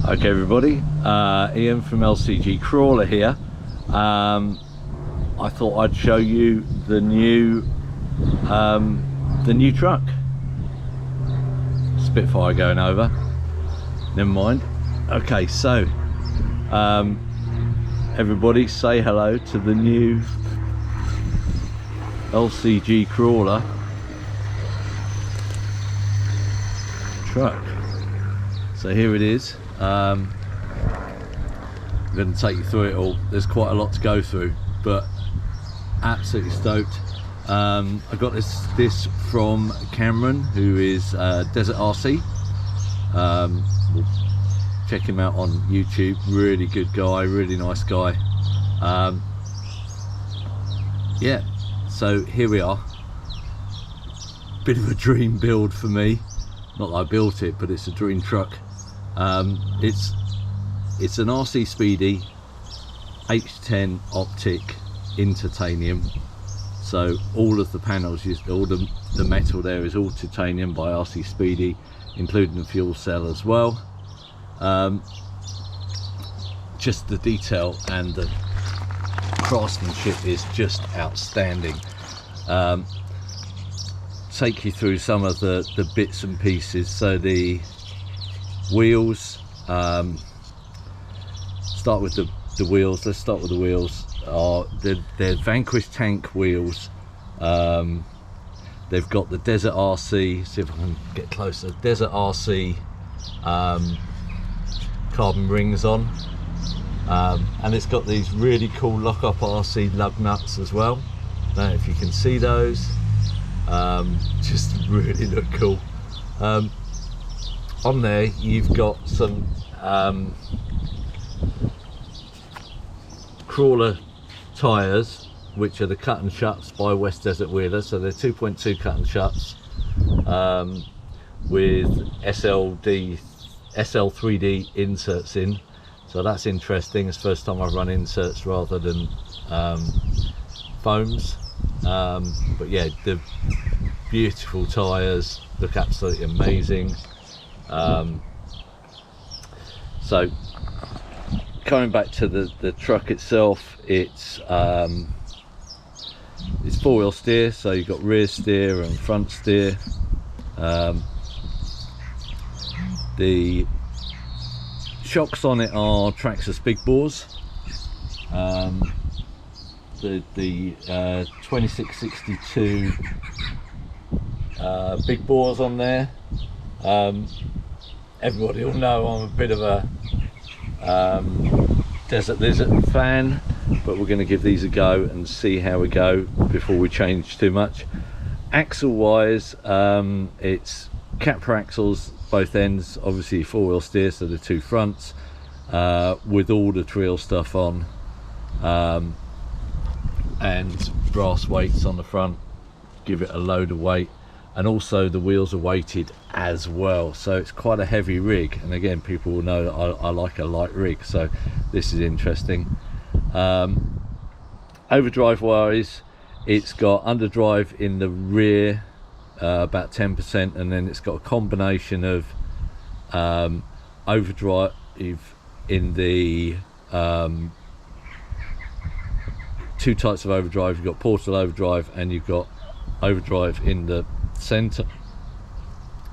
Okay everybody, Ian from LCG Crawler here. I thought I'd show you the new truck. Spitfire going over. Never mind. Okay, so everybody say hello to the new LCG Crawler truck. So here it is. I'm going to take you through it all. There's quite a lot to go through, but absolutely stoked. I got this from Cameron, who is Desert RC. We'll check him out on YouTube. Really good guy, really nice guy. Yeah, so here we are. Bit of a dream build for me. Not that I built it, but it's a dream truck. It's an RC Speedy H10 optic in titanium. So all of the panels, all the metal there is all titanium by RC Speedy, including the fuel cell as well. Just the detail and the craftsmanship is just outstanding. Take you through some of the bits and pieces. So the wheels, start with the wheels. Let's start with the wheels. They're Vanquish tank wheels. They've got the Desert RC, see if I can get closer, Desert RC carbon rings on, and it's got these really cool lock-up RC lug nuts as well. Don't know if you can see those. Just really look cool. On there you've got some crawler tyres, which are the cut and shuts by West Desert Wheeler. So they're 2.2 cut and shuts with SL3D inserts in. So that's interesting. It's the first time I've run inserts rather than foams. But yeah, the beautiful tyres look absolutely amazing. So coming back to the truck itself, it's four-wheel steer, so you've got rear steer and front steer. The shocks on it are Traxxas big bores. The 2662 big bores on there. Everybody will know I'm a bit of a Desert Lizard fan, but we're going to give these a go and see how we go before we change too much. Axle wise, it's capra axles both ends, obviously four-wheel steer, so the two fronts, with all the trail stuff on, and brass weights on the front, give it a load of weight. And also the wheels are weighted as well, so it's quite a heavy rig. And again, people will know that I like a light rig, so this is interesting. Overdrive wise, it's got underdrive in the rear, about 10%, and then it's got a combination of overdrive in the two types of overdrive. You've got portal overdrive and you've got overdrive in the center.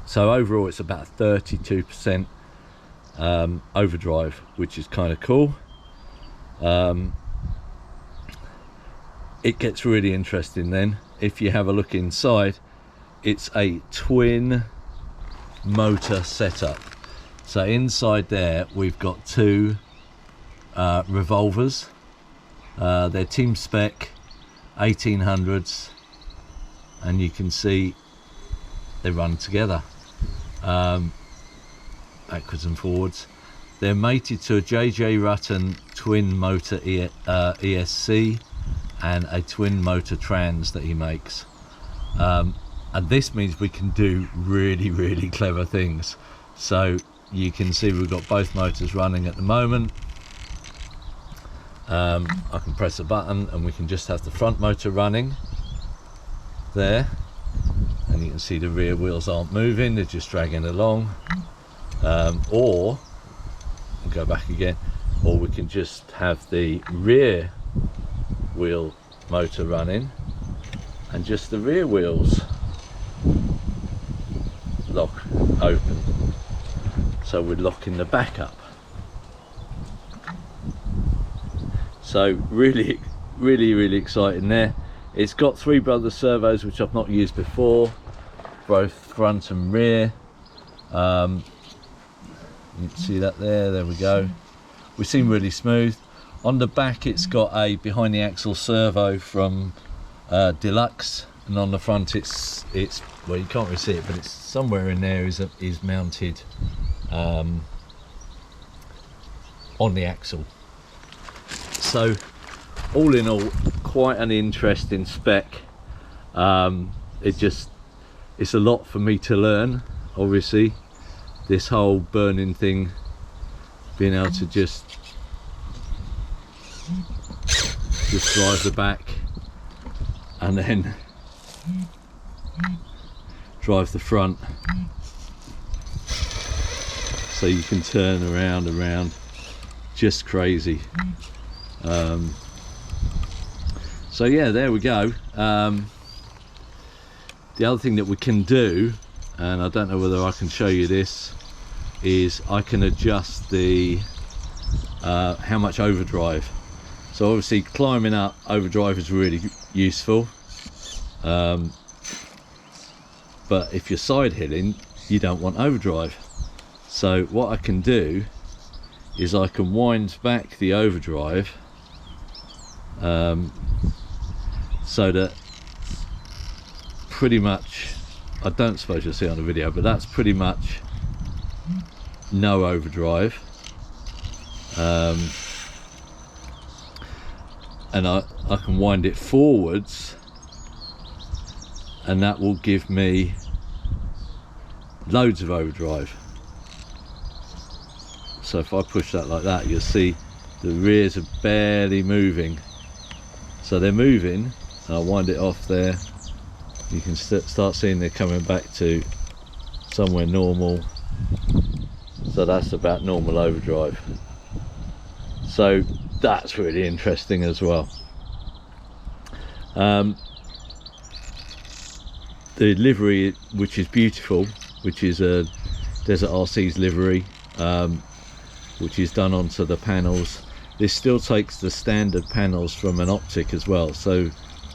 So overall it's about 32% overdrive, which is kind of cool. It gets really interesting then if you have a look inside. It's a twin motor setup. So inside there we've got two revolvers. They're team spec 1800s, and you can see they run together, backwards and forwards. They're mated to a JJ Rutten twin motor ESC and a twin motor trans that he makes, and this means we can do really clever things. So you can see we've got both motors running at the moment. I can press a button and we can just have the front motor running there, and you can see the rear wheels aren't moving, they're just dragging along. Or and go back again, or we can just have the rear wheel motor running and just the rear wheels lock open, so we're locking the back up. So really exciting there. It's got 3 Brothers servos, which I've not used before, both front and rear. You can see that there we go. We seem really smooth. On the back it's got a behind the axle servo from Deluxe, and on the front it's well, you can't really see it, but it's somewhere in there is mounted on the axle. So all in all, quite an interesting spec. It's a lot for me to learn, obviously, this whole burning thing, being able to just drive the back and then drive the front, so you can turn around, just crazy. So yeah, there we go. The other thing that we can do, and I don't know whether I can show you this, is I can adjust the how much overdrive. So obviously climbing up, overdrive is really useful, but if you're side hilling, you don't want overdrive. So what I can do is I can wind back the overdrive so that pretty much, I don't suppose you'll see it on the video, but that's pretty much no overdrive. And I can wind it forwards, and that will give me loads of overdrive. So if I push that like that, you'll see the rears are barely moving. So they're moving, and I wind it off there. You can start seeing they're coming back to somewhere normal. So that's about normal overdrive. So that's really interesting as well. The livery, which is beautiful, which is a Desert RC's livery, which is done onto the panels. This still takes the standard panels from an Optic as well, so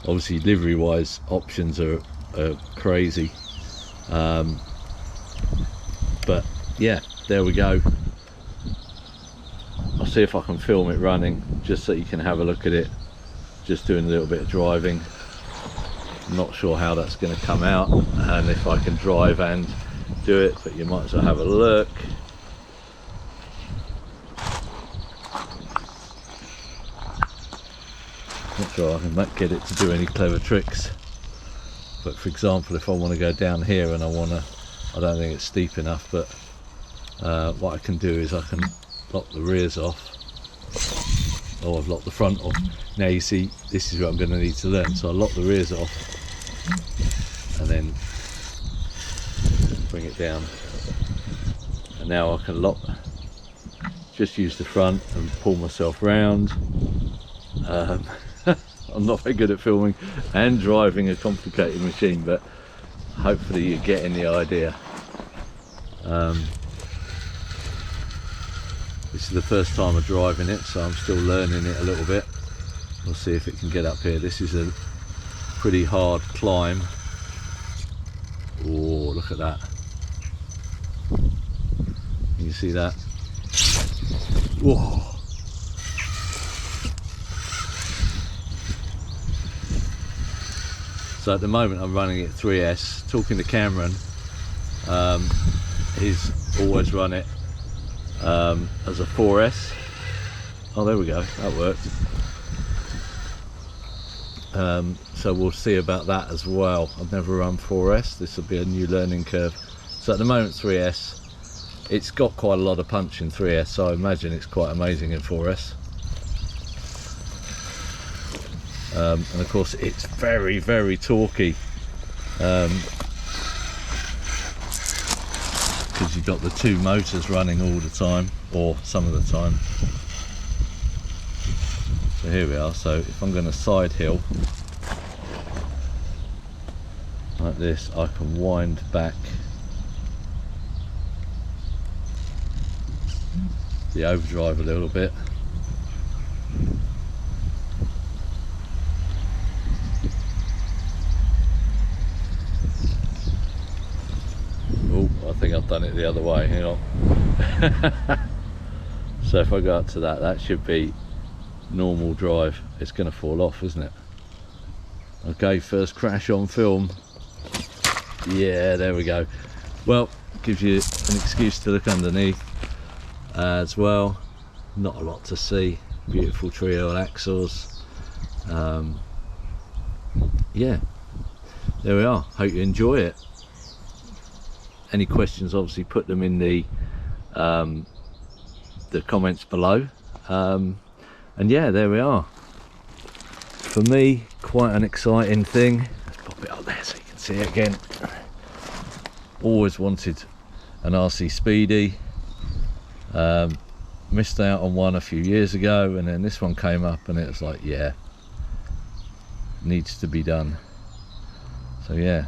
obviously livery wise options are crazy. But yeah, there we go. I'll see if I can film it running, just so you can have a look at it, just doing a little bit of driving. I'm not sure how that's going to come out and if I can drive and do it, but you might as well have a look. Not sure I can get it to do any clever tricks, but for example, if I want to go down here and I don't think it's steep enough, but what I can do is I can lock the rears off, or I've locked the front off. Now you see, this is what I'm going to need to learn. So I lock the rears off and then bring it down, and now I can just use the front and pull myself round. I'm not very good at filming and driving a complicated machine, but hopefully you're getting the idea. This is the first time I'm driving it, so I'm still learning it a little bit. We'll see if it can get up here. This is a pretty hard climb. Oh, look at that. Can you see that? Whoa. So at the moment I'm running it 3S. Talking to Cameron, he's always run it as a 4S. Oh, there we go, that worked. So we'll see about that as well. I've never run 4S, this will be a new learning curve. So at the moment 3S, it's got quite a lot of punch in 3S, so I imagine it's quite amazing in 4S. And of course it's very, very torquey. because you've got the two motors running all the time, or some of the time. So here we are. So if I'm going to side hill like this, I can wind back the overdrive a little bit. Oh, I think I've done it the other way, hang on. So if I go up to that, that should be normal drive. It's going to fall off, isn't it? Okay, first crash on film. Yeah, there we go. Well, gives you an excuse to look underneath as well. Not a lot to see. Beautiful trio axles. Yeah, there we are. Hope you enjoy it. Any questions, obviously put them in the comments below. And yeah, there we are. For me, quite an exciting thing. Let's pop it up there so you can see it again. Always wanted an RC Speedy. Missed out on one a few years ago, and then this one came up and it was like, yeah, needs to be done. So yeah,